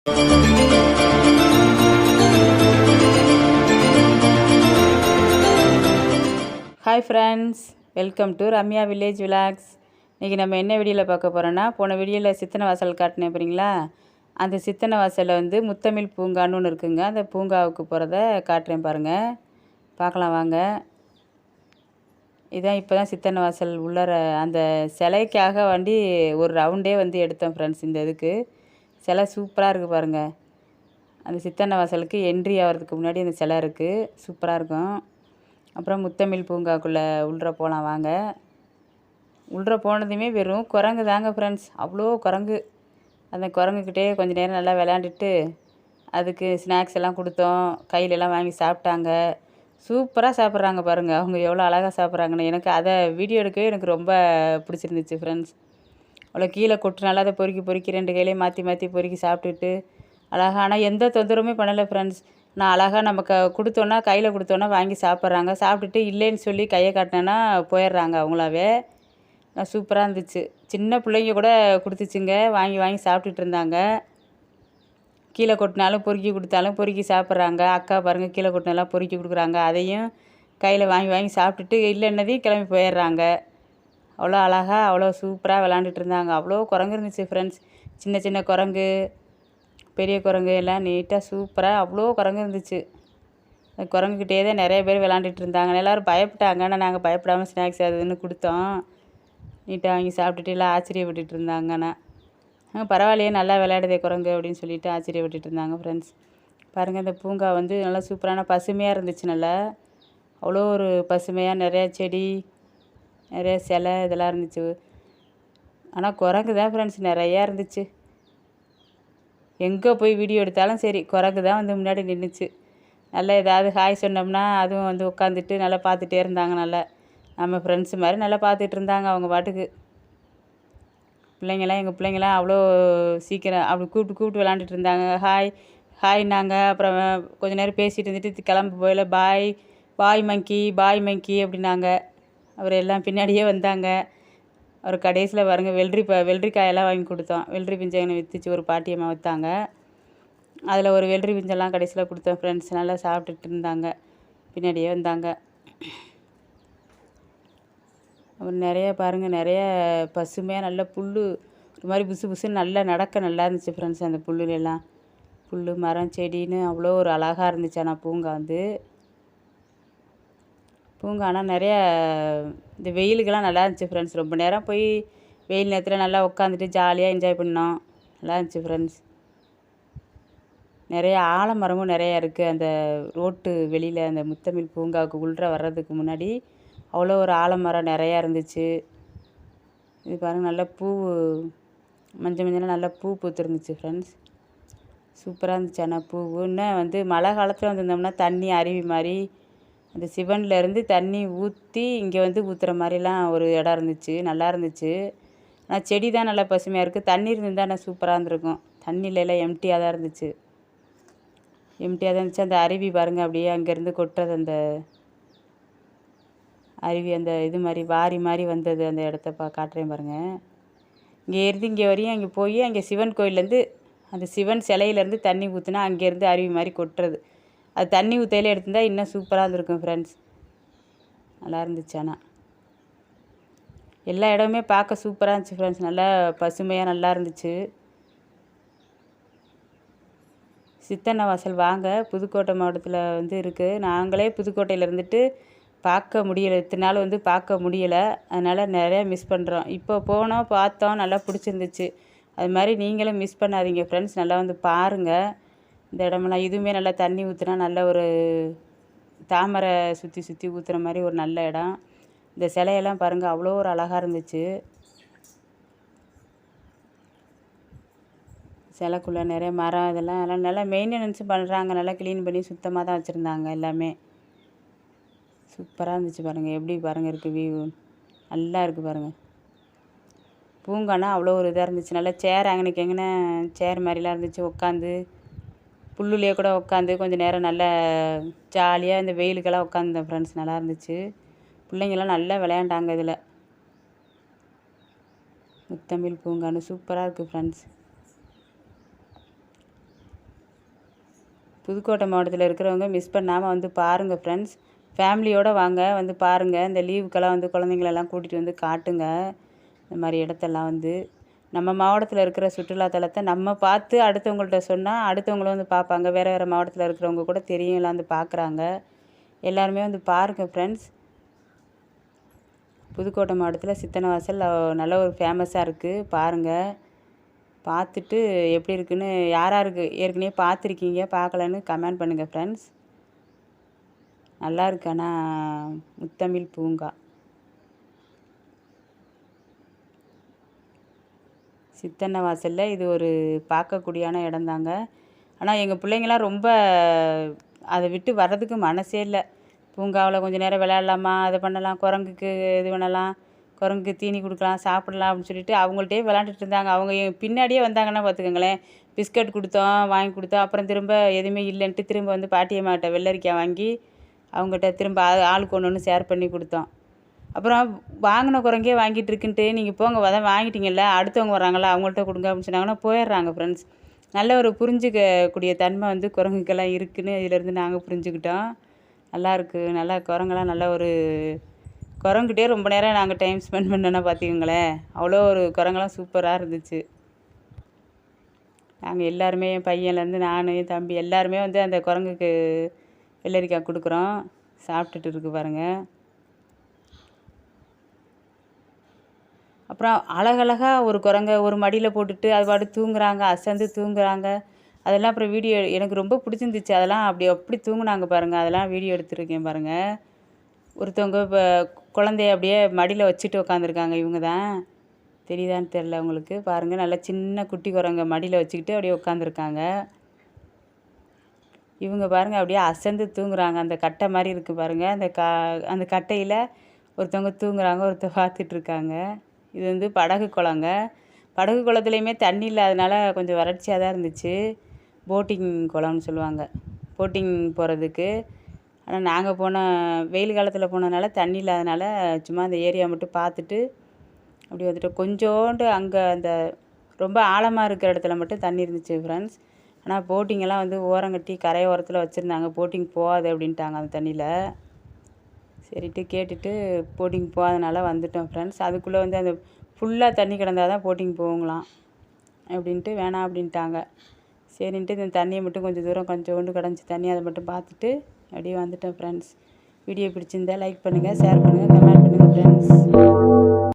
Hi friends, welcome to Ramya village vlogs. இன்றைக்கி நம்ம என்ன வீடியோவில் பார்க்க போகிறோன்னா, போன வீடியோவில் சித்தனை வாசல் காட்டினேன் போகிறீங்களா, அந்த சித்தனை வாசலில் வந்து முத்தமிழ் பூங்கான்னு ஒன்று இருக்குங்க. அந்த பூங்காவுக்கு போகிறத காட்டுறேன் பாருங்கள், பார்க்கலாம் வாங்க. இதான் இப்போ தான் சித்தனை வாசல் உள்ளர அந்த சிலைக்காக வண்டி ஒரு ரவுண்டே வந்து எடுத்தோம் ஃப்ரெண்ட்ஸ். இந்த இதுக்கு சிலை சூப்பராக இருக்குது பாருங்கள். அந்த சித்தனை வாசலுக்கு என்ட்ரி ஆகிறதுக்கு முன்னாடி அந்த சிலை இருக்குது, சூப்பராக இருக்கும். அப்புறம் முத்தமிழ் பூங்காக்குள்ளே உள்ளே போகலாம் வாங்க. உள்ளே போனதுமே வெறும் குரங்கு தாங்க ஃப்ரெண்ட்ஸ், அவ்வளோ குரங்கு. அந்த குரங்குக்கிட்டே கொஞ்சம் நேரம் நல்லா விளையாண்டுட்டு அதுக்கு ஸ்நாக்ஸ் எல்லாம் கொடுத்தோம், கையிலெல்லாம் வாங்கி சாப்பிட்டாங்க. சூப்பராக சாப்பிட்றாங்க பாருங்கள், அவங்க எவ்வளோ அழகாக சாப்பிட்றாங்கன்னு. எனக்கு அதை வீடியோ எடுக்கவே எனக்கு ரொம்ப பிடிச்சிருந்துச்சு ஃப்ரெண்ட்ஸ். அவ்வளோ கீழே கொட்டுனால அதை பொறுக்கி ரெண்டு கையிலையும் மாற்றி மாற்றி பொறுக்கி சாப்பிட்டுட்டு அழகாக, ஆனால் எந்த தொந்தரவுமே பண்ணலை ஃப்ரெண்ட்ஸ். நான் அழகாக நம்ம கொடுத்தோன்னா, கையில் கொடுத்தோன்னா வாங்கி சாப்பிட்றாங்க. சாப்பிட்டுட்டு இல்லைன்னு சொல்லி கையை காட்டினேன்னா போயிடுறாங்க அவங்களாவே. சூப்பராக இருந்துச்சு. சின்ன பிள்ளைங்க கூட கொடுத்துச்சுங்க, வாங்கி வாங்கி சாப்பிட்டுட்டு இருந்தாங்க. கீழே கொட்டினாலும் பொறுக்கி கொடுத்தாலும் பொறுக்கி சாப்பிட்றாங்க. அக்கா பாருங்கள், கீழே கொட்டினாலாம் பொறுக்கி கொடுக்குறாங்க, அதையும் கையில் வாங்கி வாங்கி சாப்பிட்டுட்டு இல்லைன்னதையும் கிளம்பி போயிடுறாங்க. அவ்வளோ அழகாக அவ்வளோ சூப்பராக விளாண்டுட்டு இருந்தாங்க. அவ்வளோ குரங்கு இருந்துச்சு ஃப்ரெண்ட்ஸ். சின்ன சின்ன குரங்கு, பெரிய குரங்கு எல்லாம் நீட்டாக சூப்பராக அவ்வளோ குரங்கு இருந்துச்சு. அந்த குரங்குக்கிட்டே தான் நிறைய பேர் விளாண்டுட்டு இருந்தாங்க. எல்லோரும் பயப்பட்டாங்க, ஆனால் நாங்கள் பயப்படாமல் ஸ்நாக்ஸ் அதுன்னு கொடுத்தோம். நீட்டாக வாங்கி சாப்பிட்டுட்டு எல்லாம் ஆச்சரியப்பட்டுட்டு இருந்தாங்கண்ணா. பரவாயில்லையே, நல்லா விளையாடுதே குரங்கு அப்படின்னு சொல்லிட்டு ஆச்சரியப்பட்டுட்டு இருந்தாங்க ஃப்ரெண்ட்ஸ். பாருங்கள், இந்த பூங்கா வந்து நல்லா சூப்பரான பசுமையாக இருந்துச்சு. நல்லா அவ்வளோ ஒரு பசுமையாக நிறையா செடி, நிறைய சிலை இதெல்லாம் இருந்துச்சு. ஆனால் குரங்கு தான் ஃப்ரெண்ட்ஸ் நிறையா இருந்துச்சு. எங்கே போய் வீடியோ எடுத்தாலும் சரி, குரங்கு தான் வந்து முன்னாடி நின்றுச்சு. நல்லா ஏதாவது ஹாய் சொன்னோம்னா அதுவும் வந்து உட்காந்துட்டு நல்லா பார்த்துட்டே இருந்தாங்க. நல்லா நம்ம ஃப்ரெண்ட்ஸு மாதிரி நல்லா பார்த்துட்டு இருந்தாங்க அவங்க பாட்டுக்கு. பிள்ளைங்களாம், எங்கள் பிள்ளைங்களாம் அவ்வளோ சீக்கிரம் அப்படி கூப்பிட்டு விளாண்டுட்டு இருந்தாங்க. ஹாய்னாங்க. அப்புறம் கொஞ்சம் நேரம் பேசிகிட்டு இருந்துட்டு கிளம்பு போயில பாய் மங்கி அப்படின்னாங்க. அவர் எல்லாம் பின்னாடியே வந்தாங்க. அவர் கடைசியில் பாருங்க வெள்ளரிக்காயெல்லாம் வாங்கி கொடுத்தோம். வெள்ளரி பிஞ்சை விற்றுச்சு, ஒரு பாட்டியம்மா விற்றாங்க. அதில் ஒரு வெள்ளரி பிஞ்செல்லாம் கடைசியில் கொடுத்தோம் ஃப்ரெண்ட்ஸ். நல்லா சாப்பிட்டுட்டு இருந்தாங்க, பின்னாடியே வந்தாங்க. அப்புறம் நிறைய பாருங்கள், நிறைய பசுமையாக நல்ல புல் ஒரு மாதிரி புசுன்னு நல்லா நடக்க நல்லா இருந்துச்சு ஃப்ரெண்ட்ஸ். அந்த புல்லுலாம் புல் மரம் செடின்னு அவ்வளோ ஒரு அழகாக இருந்துச்சு. ஆனால் பூங்கா ஆனால் நிறைய இந்த வெயிலுக்கெல்லாம் நல்லா இருந்துச்சு ஃப்ரெண்ட்ஸ். ரொம்ப நேரம் போய் வெயில் நேரத்தில் நல்லா உட்காந்துட்டு ஜாலியாக என்ஜாய் பண்ணோம். நல்லா இருந்துச்சு ஃப்ரெண்ட்ஸ். நிறைய ஆலமரமும் நிறையா இருக்குது அந்த ரோட்டு வெளியில். அந்த முத்தமிழ் பூங்காவுக்கு உள்ளே வர்றதுக்கு முன்னாடி அவ்வளோ ஒரு ஆலமரம் நிறையா இருந்துச்சு. இது பாருங்கள், நல்லா பூ மஞ்சள் நல்லா பூ பூத்துருந்துச்சு ஃப்ரெண்ட்ஸ். சூப்பராக இருந்துச்சு. ஆனால் பூவுன்னு வந்து மழை காலத்தில் வந்துருந்தோம்னா தண்ணி அருவி மாதிரி அந்த சிவன்லேருந்து தண்ணி ஊற்றி இங்கே வந்து ஊற்றுற மாதிரிலாம் ஒரு இடம் இருந்துச்சு, நல்லா இருந்துச்சு. ஆனால் செடி தான் நல்லா பசுமையாக இருக்குது. தண்ணி இருந்துருந்தால் நான் சூப்பராக இருந்திருக்கும். தண்ணியிலலாம் எம்டியாக தான் இருந்துச்சு. அந்த அருவி பாருங்கள், அப்படியே அங்கேருந்து கொட்டுறது அந்த அருவி, அந்த இது மாதிரி வாரி மாதிரி வந்தது. அந்த இடத்த காட்டுறேன் பாருங்கள். இங்கே வரையும் அங்கே போய் அங்கே சிவன் கோயிலேருந்து அந்த சிவன் சிலையிலேருந்து தண்ணி ஊற்றுனா அங்கேருந்து அருவி மாதிரி கொட்டுறது. அது தண்ணி ஊற்றையில எடுத்திருந்தா இன்னும் சூப்பராக இருந்திருக்கும் ஃப்ரெண்ட்ஸ். நல்லா இருந்துச்சு. ஆனால் எல்லா இடமுமே பார்க்க சூப்பராக இருந்துச்சு ஃப்ரெண்ட்ஸ். நல்லா பசுமையாக நல்லா இருந்துச்சு. சித்தனை வாசல் வாங்க, புதுக்கோட்டை மாவட்டத்தில் வந்து இருக்குது. நாங்களே புதுக்கோட்டையில் இருந்துட்டு பார்க்க முடியலை, இத்தனை நாள் வந்து பார்க்க முடியலை. அதனால் நிறையா மிஸ் பண்ணுறோம். இப்போ போனோம், பார்த்தோம், நல்லா பிடிச்சிருந்துச்சு. அது மாதிரி நீங்களும் மிஸ் பண்ணாதீங்க ஃப்ரெண்ட்ஸ். நல்லா வந்து பாருங்கள் இந்த இடமெல்லாம். இதுவுமே நல்லா தண்ணி ஊற்றுனா நல்ல ஒரு தாமரை சுற்றி ஊற்றுற மாதிரி ஒரு நல்ல இடம். இந்த சிலையெல்லாம் பாருங்கள், அவ்வளோ ஒரு அழகாக இருந்துச்சு. சிலைக்குள்ளே நிறைய மரம் இதெல்லாம் நல்லா மெயின்டெனன்ஸும் பண்ணுறாங்க. நல்லா க்ளீன் பண்ணி சுத்தமாக தான் வச்சுருந்தாங்க எல்லாமே. சூப்பராக இருந்துச்சு பாருங்கள். எப்படி பாருங்கள் இருக்குது வியூ, நல்லா இருக்குது பாருங்கள். பூங்கானா அவ்வளோ ஒரு இதாக இருந்துச்சு. நல்லா சேர் அங்கனைக்கு எங்கேனா சேர் மாதிரிலாம் இருந்துச்சு. உட்காந்து புல்லுலேயே கூட உட்காந்து கொஞ்சம் நேரம் நல்லா ஜாலியாக இந்த வெயிலுக்கெல்லாம் உட்காந்துருந்தேன் ஃப்ரெண்ட்ஸ். நல்லா இருந்துச்சு. பிள்ளைங்கள்லாம் நல்லா விளையாண்டாங்க இதில். முத்தமிழ் பூங்கான்னு சூப்பராக இருக்குது ஃப்ரெண்ட்ஸ். புதுக்கோட்டை மாவட்டத்தில் இருக்கிறவங்க மிஸ் பண்ணாமல் வந்து பாருங்கள் ஃப்ரெண்ட்ஸ். ஃபேமிலியோடு வாங்க, வந்து பாருங்கள். இந்த லீவுக்கெல்லாம் வந்து குழந்தைங்களெல்லாம் கூட்டிகிட்டு வந்து காட்டுங்க. இந்த மாதிரி இடத்தெல்லாம் வந்து நம்ம மாவட்டத்தில் இருக்கிற சுற்றுலாத்தலத்தை நம்ம பார்த்து அடுத்தவங்கள்ட்ட சொன்னால் அடுத்தவங்களும் வந்து பார்ப்பாங்க. வேறு வேறு மாவட்டத்தில் இருக்கிறவங்க கூட தெரியும், எல்லாம் வந்து பார்க்குறாங்க. எல்லாருமே வந்து பாருங்கள் ஃப்ரெண்ட்ஸ். புதுக்கோட்டை மாவட்டத்தில் சித்தன்னவாசல் நல்ல ஒரு ஃபேமஸாக இருக்குது. பாருங்கள், பார்த்துட்டு எப்படி இருக்குன்னு யாராருக்கு ஏற்கனவே பார்த்துருக்கீங்க பார்க்கலன்னு கமெண்ட் பண்ணுங்கள் ஃப்ரெண்ட்ஸ். நல்லா இருக்கு. ஆனால் முத்தமிழ் பூங்கா சித்தன்னவாசலில் இது ஒரு பார்க்கக்கூடியான இடம்தாங்க. ஆனால் எங்கள் பிள்ளைங்களாம் ரொம்ப அதை விட்டு வர்றதுக்கு மனசே இல்லை. பூங்காவில் கொஞ்சம் நேரம் விளையாடலாமா, அதை பண்ணலாம், குரங்குக்கு இது பண்ணலாம், குரங்குக்கு தீனி கொடுக்கலாம், சாப்பிடலாம் அப்படின்னு சொல்லிட்டு அவங்கள்ட்டே விளாண்டுட்டு இருந்தாங்க. அவங்க பின்னாடியே வந்தாங்கன்னா பார்த்துக்கோங்களேன், பிஸ்கட் கொடுத்தோம், வாங்கி கொடுத்தோம். அப்புறம் திரும்ப எதுவுமே இல்லைன்ட்டு திரும்ப வந்து பாட்டியம்மாட்ட வெள்ளரிக்காய் வாங்கி அவங்ககிட்ட திரும்ப ஆளுக்கு ஒன்று ஒன்று ஷேர் பண்ணி கொடுத்தோம். அப்புறம் வாங்கின குரங்கே வாங்கிட்டு இருக்குன்ட்டு நீங்கள் போங்க, அதான் வாங்கிட்டீங்கல்ல, அடுத்தவங்க வர்றாங்களா அவங்கள்ட்ட கொடுங்க அப்படின்னு சொன்னாங்கன்னா போயிடுறாங்க ஃப்ரெண்ட்ஸ். நல்ல ஒரு புரிஞ்சிக்கக்கூடிய தன்மை வந்து குரங்குக்கெல்லாம் இருக்குதுன்னு இதிலேருந்து நாங்கள் புரிஞ்சுக்கிட்டோம். நல்லாயிருக்கு. நல்லா குரங்கெல்லாம் நல்ல ஒரு குரங்குகிட்டே ரொம்ப நேரம் நாங்கள் டைம் ஸ்பெண்ட் பண்ணோன்னா பார்த்துக்கோங்களேன். அவ்வளோ ஒரு குரங்கெல்லாம் சூப்பராக இருந்துச்சு. நாங்கள் எல்லாருமே என் பையன்லேருந்து நான், என் தம்பி எல்லாருமே வந்து அந்த குரங்குக்கு வெள்ளரிக்காய் கொடுக்குறோம். சாப்பிட்டுட்டு இருக்கு பாருங்கள். அப்புறம் அழகழகாக ஒரு குரங்க ஒரு மடியில் போட்டுட்டு அது பாட்டு தூங்குறாங்க, அசந்து தூங்குறாங்க. அதெல்லாம் அப்புறம் வீடியோ எனக்கு ரொம்ப பிடிச்சிருந்துச்சு. அதெல்லாம் அப்படி தூங்குனாங்க பாருங்கள். அதெல்லாம் வீடியோ எடுத்துருக்கேன் பாருங்கள். ஒருத்தவங்க இப்போ குழந்தைய அப்படியே மடியில் வச்சுட்டு உட்காந்துருக்காங்க. இவங்க தான், தெரியுதான்னு தெரில உங்களுக்கு. பாருங்கள், நல்லா சின்ன குட்டி குரங்க மடியில் வச்சுக்கிட்டு அப்படியே உட்காந்துருக்காங்க. இவங்க பாருங்கள் அப்படியே அசந்து தூங்குறாங்க. அந்த கட்டை மாதிரி இருக்குது பாருங்கள். அந்த கட்டையில் ஒருத்தவங்க தூங்குறாங்க, ஒருத்தர் பார்த்துட்ருக்காங்க. இது வந்து படகு குளங்க. படகு குளத்துலையுமே தண்ணி இல்லாதனால கொஞ்சம் வறட்சியாக தான் இருந்துச்சு. போட்டிங் குளம்னு சொல்லுவாங்க, போட்டிங் போகிறதுக்கு. ஆனால் நாங்கள் போன வெயில் காலத்தில் போனதுனால தண்ணி இல்லாதனால சும்மா அந்த ஏரியா மட்டும் பார்த்துட்டு அப்படி வந்துட்டோம். கொஞ்சோண்டு அங்கே அந்த ரொம்ப ஆழமாக இருக்கிற இடத்துல மட்டும் தண்ணி இருந்துச்சு ஃப்ரெண்ட்ஸ். ஆனால் போட்டிங்கெல்லாம் வந்து ஓரங்கட்டி கரை ஓரத்தில் வச்சுருந்தாங்க. போட்டிங் போகாது அப்படின்ட்டாங்க அந்த தண்ணியில். சரிட்டு கேட்டுட்டு போட்டிங் போகாதனால வந்துட்டோம் ஃப்ரெண்ட்ஸ். அதுக்குள்ளே வந்து அந்த ஃபுல்லாக தண்ணி கிடந்தால் தான் போட்டிங் போகலாம் அப்படின்ட்டு வேணாம் அப்படின்ட்டாங்க. சரின்ட்டு இந்த தண்ணியை மட்டும் கொஞ்சம் தூரம் கொஞ்சோண்டு கிடஞ்சி தண்ணி அதை மட்டும் பார்த்துட்டு அப்படியே வந்துட்டோம் ஃப்ரெண்ட்ஸ். வீடியோ பிடிச்சிருந்தா லைக் பண்ணுங்கள், ஷேர் பண்ணுங்கள், கமெண்ட் பண்ணுங்கள் ஃப்ரெண்ட்ஸ்.